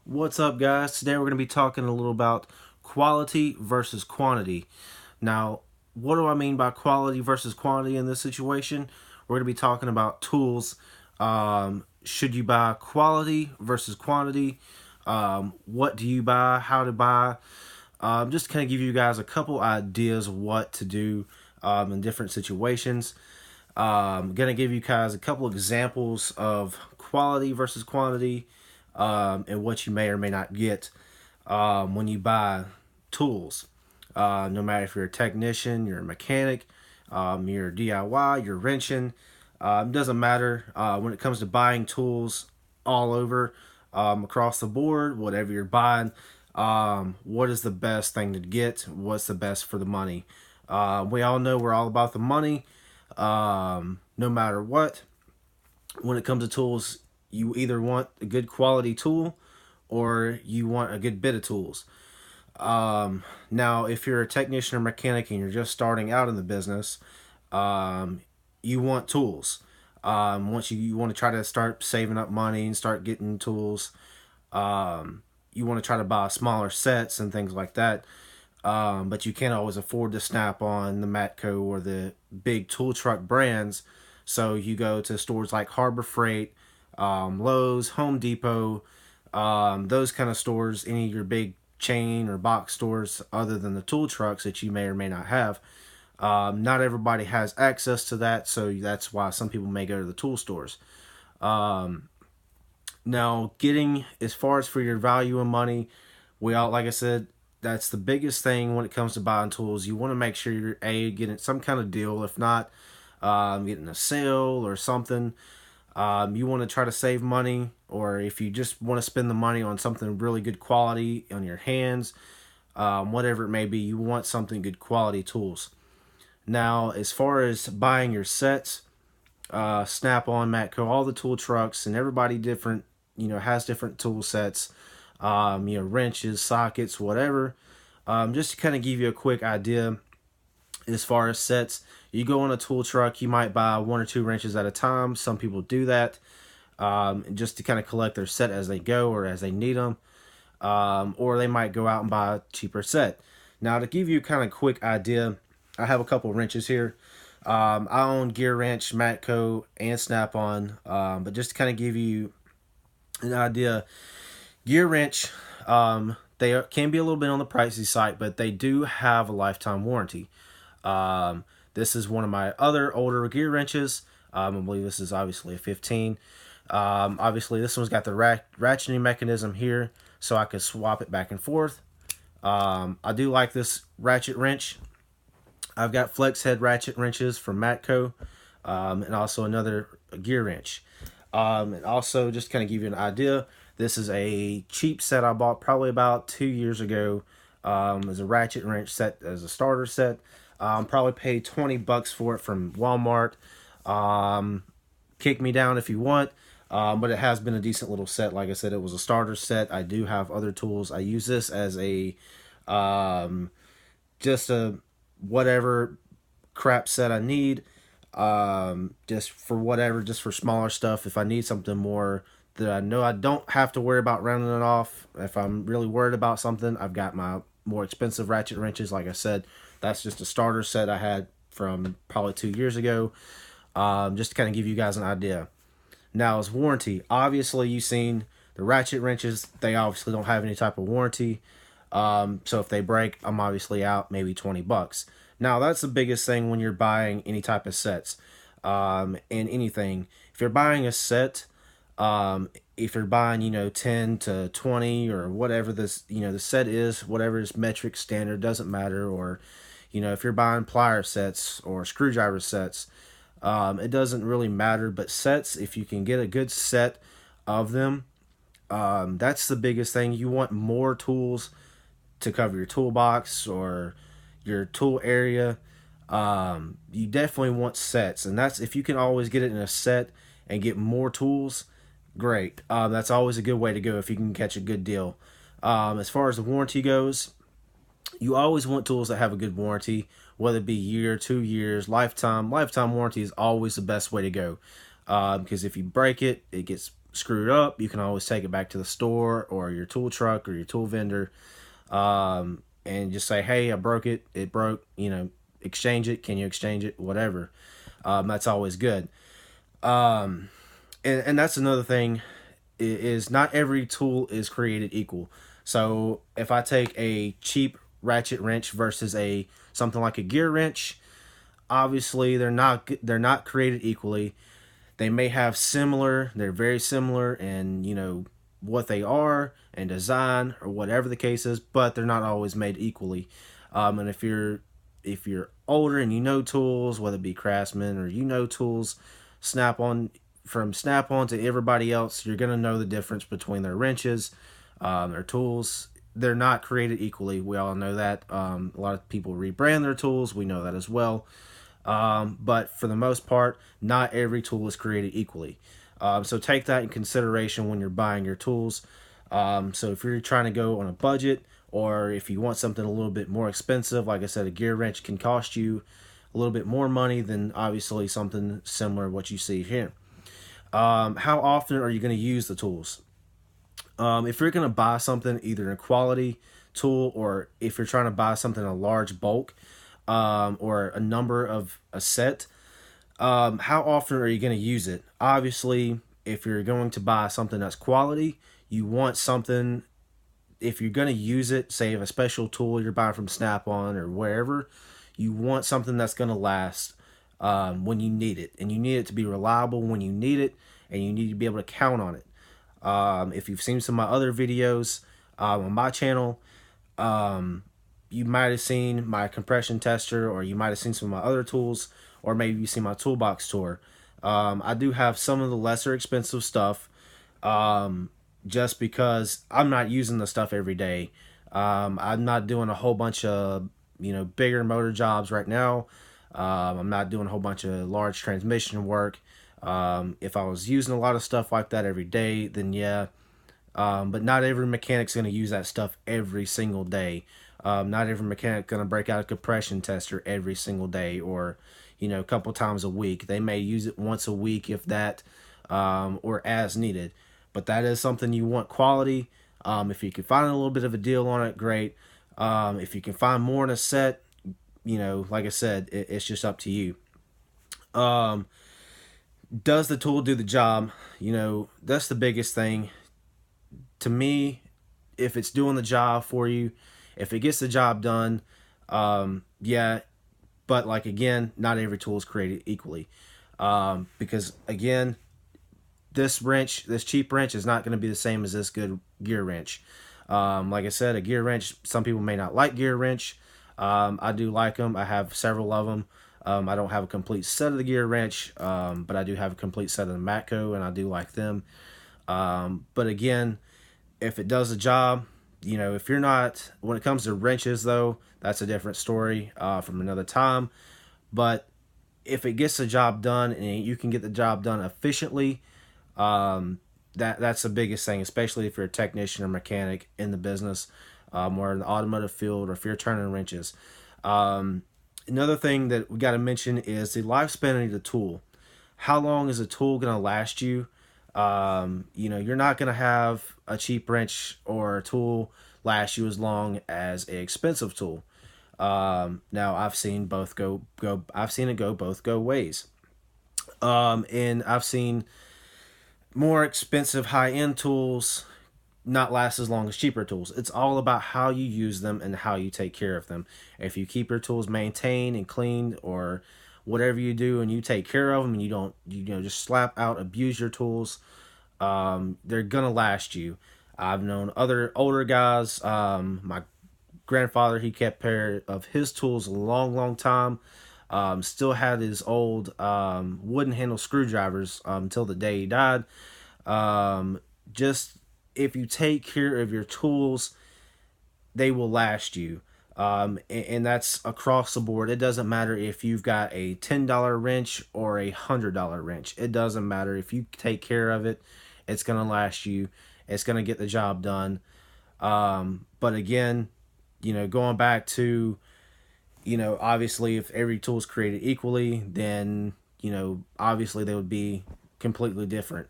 What's up, guys? Today we're going to be talking a little about quality versus quantity. Now, what do I mean by quality versus quantity in this situation? We're going to be talking about tools. Should you buy quality versus quantity? What do you buy? How to buy? Just to kind of give you guys a couple ideas of what to do in different situations. Going to give you guys a couple examples of quality versus quantity and what you may or may not get when you buy tools. No matter if you're a technician, you're a mechanic, you're DIY, you're wrenching, it doesn't matter when it comes to buying tools all over across the board, whatever you're buying. What is the best thing to get? What's the best for the money? We all know we're all about the money, no matter what. When it comes to tools, you either want a good quality tool or you want a good bit of tools. Now, if you're a technician or mechanic and you're just starting out in the business, you want tools. Once you want to try to start saving up money and start getting tools, you want to try to buy smaller sets and things like that. But you can't always afford to snap on the Matco or the big tool truck brands. So you go to stores like Harbor Freight, Lowe's, Home Depot, those kind of stores, any of your big chain or box stores other than the tool trucks that you may or may not have. Not everybody has access to that, so that's why some people may go to the tool stores. Now, getting as far as for your value and money, we all, like I said, that's the biggest thing when it comes to buying tools. You want to make sure you're getting some kind of deal. If not, getting a sale or something. You want to try to save money, or if you just want to spend the money on something really good quality on your hands, whatever it may be, you want something good quality tools. Now, as far as buying your sets, Snap-on, Matco, all the tool trucks, and everybody different, has different tool sets, wrenches, sockets, whatever. Just to kind of give you a quick idea, as far as sets, you go on a tool truck, you might buy one or two wrenches at a time. Some people do that just to kind of collect their set as they go or as they need them. Or they might go out and buy a cheaper set. Now, to give you kind of a quick idea, I have a couple wrenches here. I own Gear Wrench, Matco, and Snap-on. But just to kind of give you an idea, Gear Wrench, they can be a little bit on the pricey side, but they do have a lifetime warranty. This is one of my other older gear wrenches. I believe this is obviously a 15. Obviously, this one's got the ratcheting mechanism here, so I can swap it back and forth. I do like this ratchet wrench. I've got flex head ratchet wrenches from Matco, and also another gear wrench. And also, just to kind of give you an idea, this is a cheap set I bought probably about 2 years ago. As a ratchet wrench set, as a starter set. Probably paid $20 for it from Walmart. Kick me down if you want. But it has been a decent little set. Like I said, it was a starter set. I do have other tools. I use this as a just a whatever crap set I need. Just for whatever, just for smaller stuff. If I need something more that I know I don't have to worry about rounding it off. If I'm really worried about something, I've got my more expensive ratchet wrenches. Like I said, that's just a starter set I had from probably 2 years ago. Just to kind of give you guys an idea. Now, as warranty, obviously you've seen the ratchet wrenches. They obviously don't have any type of warranty. So if they break, I'm obviously out maybe $20. Now, that's the biggest thing when you're buying any type of sets. And anything. If you're buying a set, if you're buying, 10 to 20 or whatever this, the set is, whatever is metric standard, doesn't matter. Or, if you're buying plier sets or screwdriver sets, it doesn't really matter. But sets, if you can get a good set of them, that's the biggest thing. You want more tools to cover your toolbox or your tool area. You definitely want sets. And that's, if you can always get it in a set and get more tools, great. That's always a good way to go if you can catch a good deal. As far as the warranty goes, you always want tools that have a good warranty, whether it be year, 2 years, lifetime. Lifetime warranty is always the best way to go, because if you break it, it gets screwed up, you can always take it back to the store or your tool truck or your tool vendor, and just say, hey, I broke it. It broke. Exchange it. Can you exchange it? Whatever. That's always good. And that's another thing, is not every tool is created equal. So if I take a cheap ratchet wrench versus a something like a gear wrench, obviously they're not created equally. They may have they're very similar in, what they are and design or whatever the case is, but they're not always made equally. And if you're older and you know tools, whether it be Craftsman or tools, Snap on from Snap on to everybody else, you're gonna know the difference between their wrenches, their tools. They're not created equally. We all know that. A lot of people rebrand their tools. We know that as well. But for the most part, not every tool is created equally. So take that in consideration when you're buying your tools. So if you're trying to go on a budget, or if you want something a little bit more expensive, like I said, a gear wrench can cost you a little bit more money than obviously something similar to what you see here. How often are you going to use the tools? If you're going to buy something, either a quality tool, or if you're trying to buy something in a large bulk, or a number of a set, how often are you going to use it? Obviously, if you're going to buy something that's quality, you want something, if you're going to use it, say if a special tool you're buying from Snap-on or wherever, you want something that's going to last when you need it. And you need it to be reliable when you need it, and you need to be able to count on it. If you've seen some of my other videos on my channel, you might have seen my compression tester, or you might have seen some of my other tools, or maybe you've seen my toolbox tour. I do have some of the lesser expensive stuff, just because I'm not using the stuff every day. I'm not doing a whole bunch of bigger motor jobs right now. I'm not doing a whole bunch of large transmission work. If I was using a lot of stuff like that every day, then yeah. But not every mechanic's going to use that stuff every single day. Not every mechanic going to break out a compression tester every single day, or a couple times a week. They may use it once a week, if that, or as needed. But that is something you want, quality. If you can find a little bit of a deal on it, great. If you can find more in a set, like I said, it's just up to you. Does the tool do the job? That's the biggest thing. To me, if it's doing the job for you, if it gets the job done, yeah. But like, again, not every tool is created equally. Because again, this cheap wrench is not going to be the same as this good gear wrench. Like I said, a gear wrench, some people may not like gear wrench. I do like them. I have several of them. I don't have a complete set of the gear wrench, but I do have a complete set of the Matco, and I do like them. But again, if it does the job, if you're not, when it comes to wrenches though, that's a different story from another time. But if it gets the job done and you can get the job done efficiently, that's the biggest thing, especially if you're a technician or mechanic in the business, or in the automotive field, or if you're turning wrenches. Another thing that we got to mention is the lifespan of the tool. How long is a tool going to last you? You're not going to have a cheap wrench or a tool last you as long as an expensive tool. Now I've seen it go both ways. And I've seen more expensive high-end tools not last as long as cheaper tools. It's all about how you use them and how you take care of them. If you keep your tools maintained and cleaned, or whatever you do, and you take care of them, and you don't just slap out, abuse your tools, they're gonna last you. I've known other older guys. My grandfather, he kept pair of his tools a long time. Still had his old wooden handle screwdrivers until the day he died. Just if you take care of your tools, they will last you. And that's across the board. It doesn't matter if you've got a $10 wrench or a $100 wrench. It doesn't matter. If you take care of it, it's going to last you. It's going to get the job done. But again, going back to, obviously if every tool is created equally, then, obviously they would be completely different.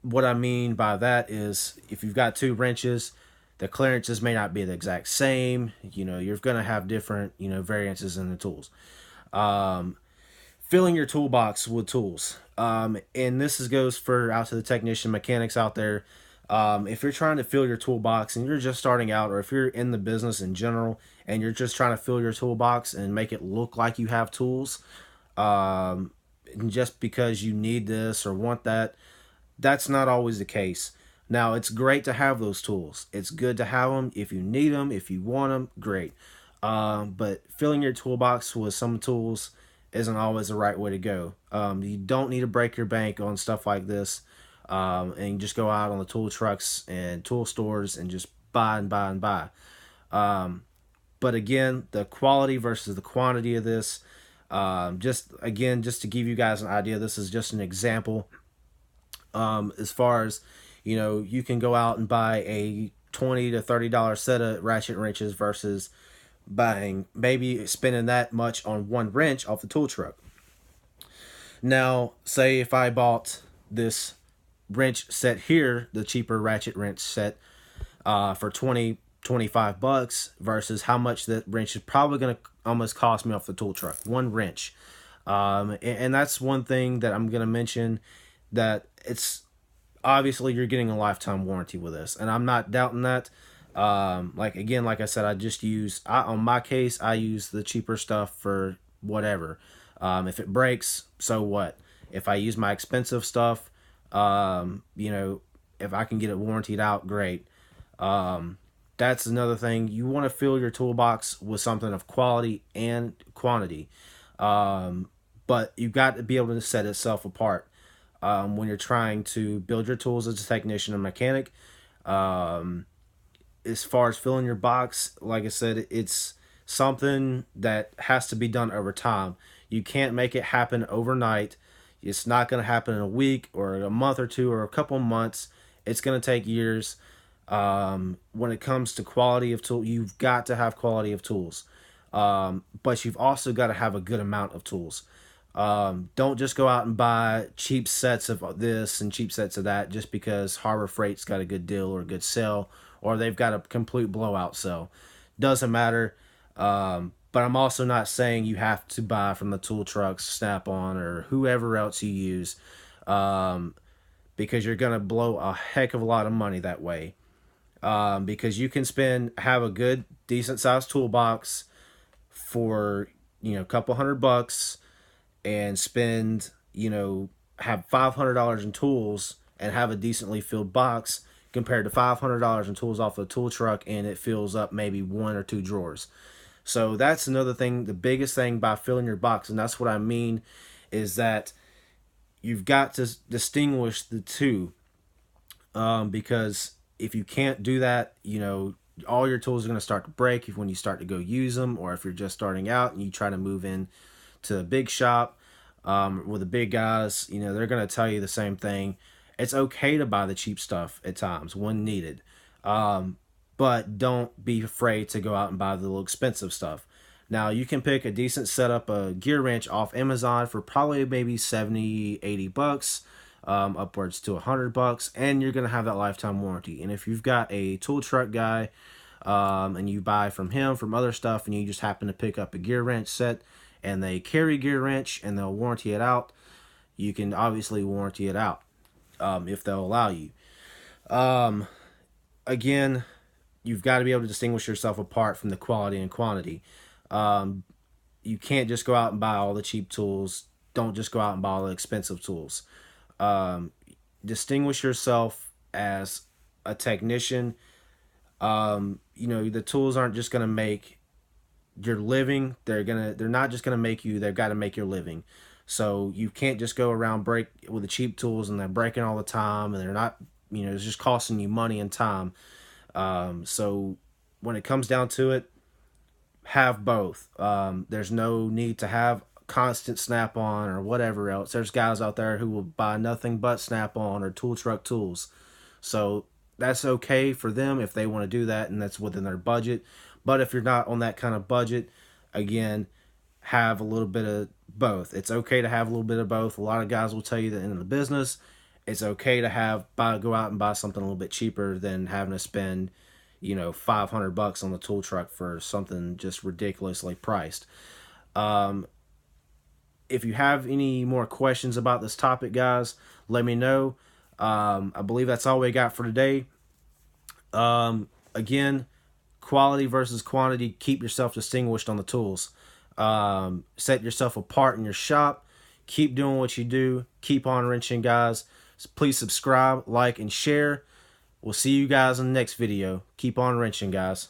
What I mean by that is if you've got two wrenches, the clearances may not be the exact same. You're going to have different, variances in the tools. Filling your toolbox with tools. And goes for out to the technician mechanics out there. If you're trying to fill your toolbox and you're just starting out, or if you're in the business in general and you're just trying to fill your toolbox and make it look like you have tools, and just because you need this or want that, that's not always the case. Now, it's great to have those tools. It's good to have them if you need them, if you want them, great. But filling your toolbox with some tools isn't always the right way to go. You don't need to break your bank on stuff like this, and just go out on the tool trucks and tool stores and just buy and buy and buy. But again, the quality versus the quantity of this, just to give you guys an idea, this is just an example. As far as, you can go out and buy a $20 to $30 set of ratchet wrenches versus maybe spending that much on one wrench off the tool truck. Now, say if I bought this wrench set here, the cheaper ratchet wrench set, for $25 versus how much that wrench is probably going to almost cost me off the tool truck. One wrench. And that's one thing that I'm going to mention, that it's obviously you're getting a lifetime warranty with this, and I'm not doubting that. Like I said, on my case, I use the cheaper stuff for whatever. If it breaks, so what? If I use my expensive stuff, if I can get it warrantied out, great. That's another thing. You want to fill your toolbox with something of quality and quantity. But you've got to be able to set itself apart. When you're trying to build your tools as a technician and mechanic. As far as filling your box, like I said, it's something that has to be done over time. You can't make it happen overnight. It's not going to happen in a week or a month or two or a couple months. It's going to take years. When it comes to quality of tool, you've got to have quality of tools. But you've also got to have a good amount of tools. Don't just go out and buy cheap sets of this and cheap sets of that just because Harbor Freight's got a good deal or a good sale, or they've got a complete blowout sale. Doesn't matter. But I'm also not saying you have to buy from the tool trucks, Snap-on, or whoever else you use, because you're going to blow a heck of a lot of money that way. Because you can have a good, decent sized toolbox for, a couple $100 and spend, have $500 in tools and have a decently filled box compared to $500 in tools off a tool truck and it fills up maybe one or two drawers. So that's another thing, the biggest thing by filling your box, and that's what I mean, is that you've got to distinguish the two, because if you can't do that, all your tools are going to start to break when you start to go use them, or if you're just starting out and you try to move in to a big shop with the big guys, they're going to tell you the same thing. It's okay to buy the cheap stuff at times when needed, but don't be afraid to go out and buy the little expensive stuff. Now, you can pick a decent setup, a gear wrench off Amazon for probably maybe $70-$80, upwards to $100, and you're going to have that lifetime warranty. And if you've got a tool truck guy, and you buy from him, from other stuff, and you just happen to pick up a gear wrench set, and they carry gear wrench, and they'll warranty it out, you can obviously warranty it out, if they'll allow you. Again, you've got to be able to distinguish yourself apart from the quality and quantity. You can't just go out and buy all the cheap tools. Don't just go out and buy all the expensive tools. Distinguish yourself as a technician. The tools aren't just going to make your living. They're not just going to make you, they've got to make your living. So you can't just go around break with the cheap tools and they're breaking all the time and they're not, it's just costing you money and time. So when it comes down to it, have both. There's no need to have constant Snap-on or whatever else. There's guys out there who will buy nothing but Snap-on or tool truck tools. So that's okay for them if they want to do that and that's within their budget. But if you're not on that kind of budget, again, have a little bit of both. It's okay to have a little bit of both. A lot of guys will tell you that in the business, it's okay to go out and buy something a little bit cheaper than having to spend, $500 on the tool truck for something just ridiculously priced. If you have any more questions about this topic, guys, let me know. I believe that's all we got for today. Again, quality versus quantity. Keep yourself distinguished on the tools. Set yourself apart in your shop. Keep doing what you do. Keep on wrenching, guys. Please subscribe, like, and share. We'll see you guys in the next video. Keep on wrenching, guys.